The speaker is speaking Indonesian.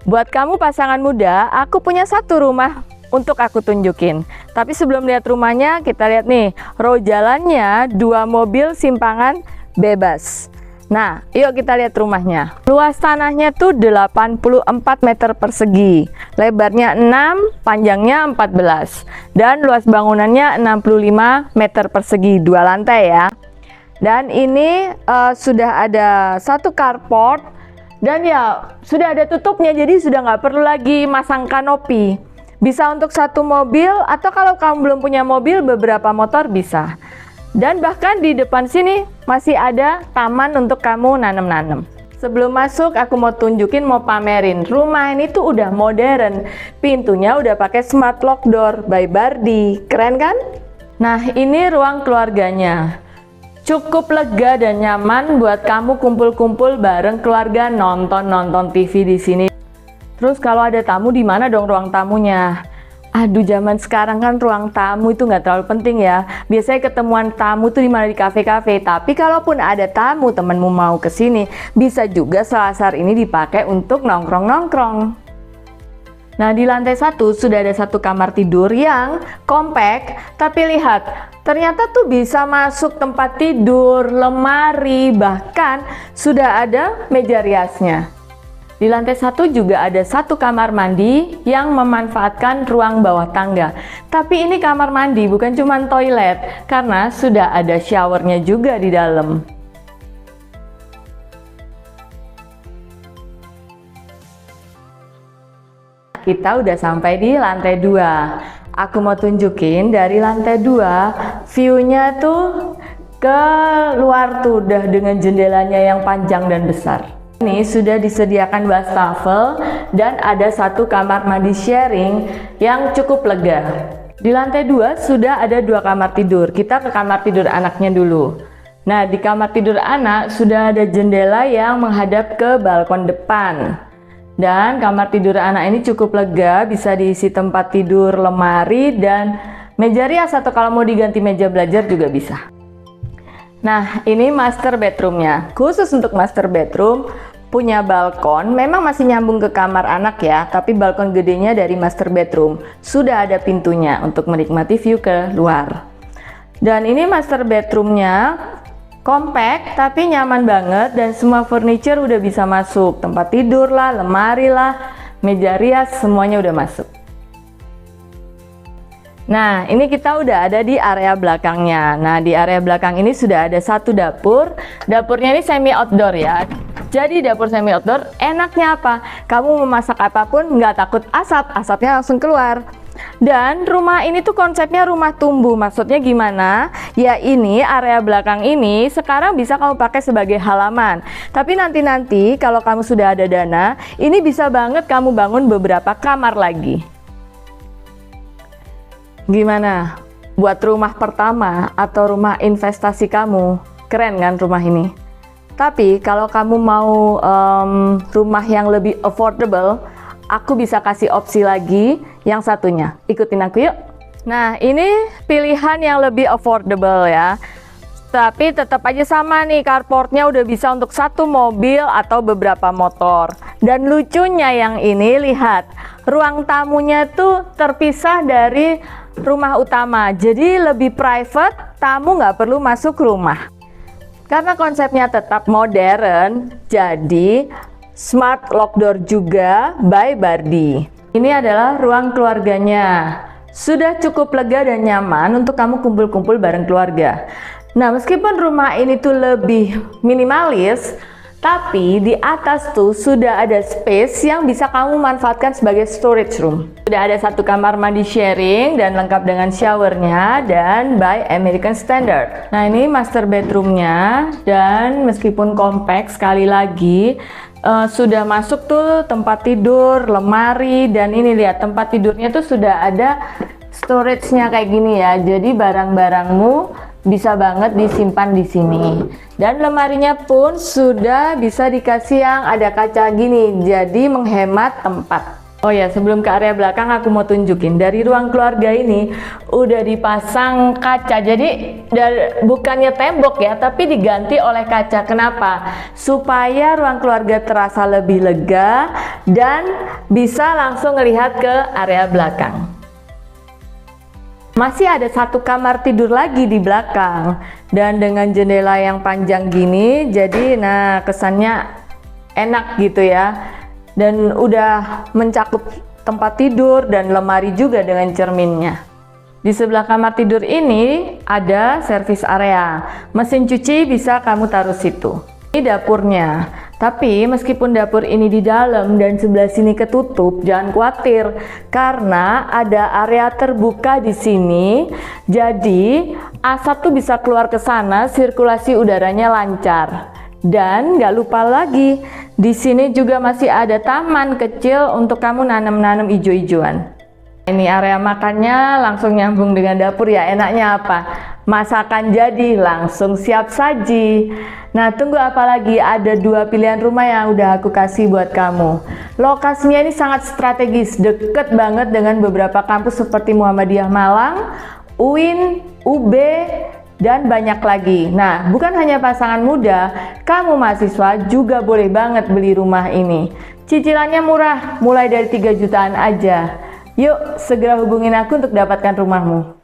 Buat kamu pasangan muda, aku punya satu rumah untuk aku tunjukin. Tapi sebelum lihat rumahnya, kita lihat nih, row jalannya 2 mobil simpangan bebas. Nah, yuk kita lihat rumahnya. Luas tanahnya tuh 84 meter persegi, lebarnya 6, panjangnya 14, dan luas bangunannya 65 meter persegi, 2 lantai ya. Dan ini sudah ada satu carport. Dan ya sudah ada tutupnya, jadi sudah nggak perlu lagi masang kanopi. Bisa untuk satu mobil, atau kalau kamu belum punya mobil, beberapa motor bisa. Dan bahkan di depan sini masih ada taman untuk kamu nanam-nanam. Sebelum masuk, aku mau tunjukin, mau pamerin. Rumah ini tuh udah modern. Pintunya udah pakai smart lock door by Bardi. Keren kan? Nah, ini ruang keluarganya. Cukup lega dan nyaman buat kamu kumpul-kumpul bareng keluarga, nonton TV di sini. Terus kalau ada tamu, di mana dong ruang tamunya? Aduh, zaman sekarang kan ruang tamu itu nggak terlalu penting ya. Biasanya ketemuan tamu tuh di mana, di kafe-kafe. Tapi kalaupun ada tamu, temenmu mau ke sini, bisa juga selasar ini dipakai untuk nongkrong-nongkrong. Nah, di lantai 1 sudah ada satu kamar tidur yang compact, tapi lihat, ternyata tuh bisa masuk tempat tidur, lemari, bahkan sudah ada meja riasnya. Di lantai 1 juga ada satu kamar mandi yang memanfaatkan ruang bawah tangga. Tapi ini kamar mandi, bukan cuma toilet, karena sudah ada showernya juga di dalam. Kita udah sampai di lantai 2. Aku mau tunjukin dari lantai 2, view-nya tuh ke luar tuh udah dengan jendelanya yang panjang dan besar. Ini sudah disediakan wastafel dan ada satu kamar mandi sharing yang cukup lega. Di lantai 2 sudah ada 2 kamar tidur. Kita ke kamar tidur anaknya dulu. Nah, di kamar tidur anak sudah ada jendela yang menghadap ke balkon depan. Dan kamar tidur anak ini cukup lega, bisa diisi tempat tidur, lemari, dan meja rias, atau kalau mau diganti meja belajar juga bisa. Nah, ini master bedroomnya. Khusus untuk master bedroom, punya balkon, memang masih nyambung ke kamar anak ya, tapi balkon gedenya dari master bedroom. Sudah ada pintunya untuk menikmati view ke luar. Dan ini master bedroomnya, compact tapi nyaman banget, dan semua furniture udah bisa masuk. Tempat tidur lah, lemari lah, meja rias, semuanya udah masuk. Nah, ini kita udah ada di area belakangnya. Nah, di area belakang ini sudah ada satu dapur. Dapurnya ini semi outdoor ya. Jadi dapur semi outdoor, enaknya apa? Kamu memasak apapun nggak takut asap, asapnya langsung keluar. Dan rumah ini tuh konsepnya rumah tumbuh. Maksudnya gimana? Ya, ini area belakang ini sekarang bisa kamu pakai sebagai halaman. Tapi nanti kalau kamu sudah ada dana, ini bisa banget kamu bangun beberapa kamar lagi. Gimana? Buat rumah pertama atau rumah investasi kamu, keren kan rumah ini? Tapi kalau kamu mau rumah yang lebih affordable, aku bisa kasih opsi lagi yang satunya. Ikutin aku yuk. Nah, ini pilihan yang lebih affordable ya. Tapi tetap aja sama nih, carportnya udah bisa untuk satu mobil atau beberapa motor. Dan lucunya yang ini, lihat, ruang tamunya tuh terpisah dari rumah utama. Jadi lebih private, tamu nggak perlu masuk rumah. Karena konsepnya tetap modern, jadi smart lock door juga by Bardi. Ini adalah ruang keluarganya. Sudah cukup lega dan nyaman untuk kamu kumpul-kumpul bareng keluarga. Nah, meskipun rumah ini tuh lebih minimalis, tapi di atas tuh sudah ada space yang bisa kamu manfaatkan sebagai storage room. Sudah ada satu kamar mandi sharing dan lengkap dengan showernya dan by American Standard. Nah, ini master bedroomnya, dan meskipun compact, sekali lagi sudah masuk tuh tempat tidur, lemari, dan ini lihat tempat tidurnya tuh sudah ada storage-nya kayak gini ya. Jadi barang-barangmu bisa banget disimpan di sini. Dan lemarinya pun sudah bisa dikasih yang ada kaca gini, jadi menghemat tempat. Oh ya, sebelum ke area belakang aku mau tunjukin dari ruang keluarga ini udah dipasang kaca. Jadi bukannya tembok ya, tapi diganti oleh kaca. Kenapa? Supaya ruang keluarga terasa lebih lega dan bisa langsung melihat ke area belakang. Masih ada satu kamar tidur lagi di belakang dan dengan jendela yang panjang gini, jadi nah kesannya enak gitu ya. Dan udah mencakup tempat tidur dan lemari juga dengan cerminnya. Di sebelah kamar tidur ini ada servis area. Mesin cuci bisa kamu taruh situ. Ini dapurnya. Tapi meskipun dapur ini di dalam dan sebelah sini ketutup, jangan khawatir karena ada area terbuka di sini. Jadi asap tuh bisa keluar ke sana, sirkulasi udaranya lancar. Dan nggak lupa lagi, di sini juga masih ada taman kecil untuk kamu nanam-nanam ijo-ijoan. Ini area makannya langsung nyambung dengan dapur ya. Enaknya apa? Masakan jadi langsung siap saji. Nah, tunggu apa lagi? Ada dua pilihan rumah yang udah aku kasih buat kamu. Lokasinya ini sangat strategis, deket banget dengan beberapa kampus seperti Muhammadiyah Malang, UIN, UB, dan banyak lagi. Nah, bukan hanya pasangan muda, kamu mahasiswa juga boleh banget beli rumah ini. Cicilannya murah, mulai dari 3 jutaan aja. Yuk, segera hubungin aku untuk dapatkan rumahmu.